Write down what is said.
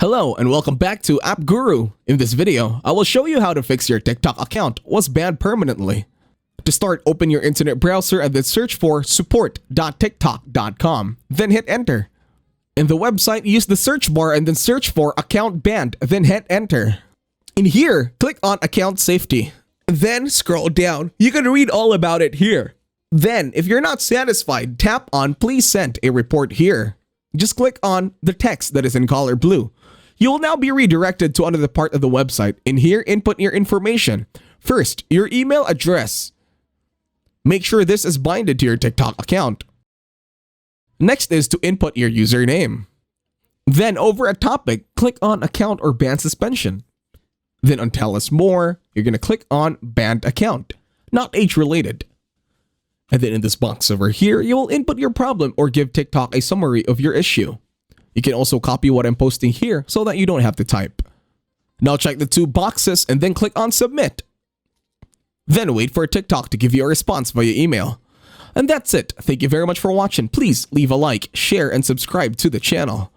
Hello and welcome back to App Guru. In this video, I will show you how to fix your TikTok account was banned permanently. To start, open your internet browser and then search for support.tiktok.com, then hit enter. In the website, use the search bar and then search for account banned, then hit enter. In here, click on account safety. Then scroll down. You can read all about it here. Then, if you're not satisfied, tap on please send a report here. Just click on the text that is in color blue. You will now be redirected to another part of the website. In here, input your information. First, your email address. Make sure this is binded to your TikTok account. Next is to input your username. Then over a topic, click on account or ban suspension. Then on tell us more, you're going to click on banned account, not age related. And then in this box over here, you will input your problem or give TikTok a summary of your issue. You can also copy what I'm posting here so that you don't have to type. Now check the two boxes and then click on submit. Then wait for TikTok to give you a response via email. And that's it. Thank you very much for watching. Please leave a like, share, and subscribe to the channel.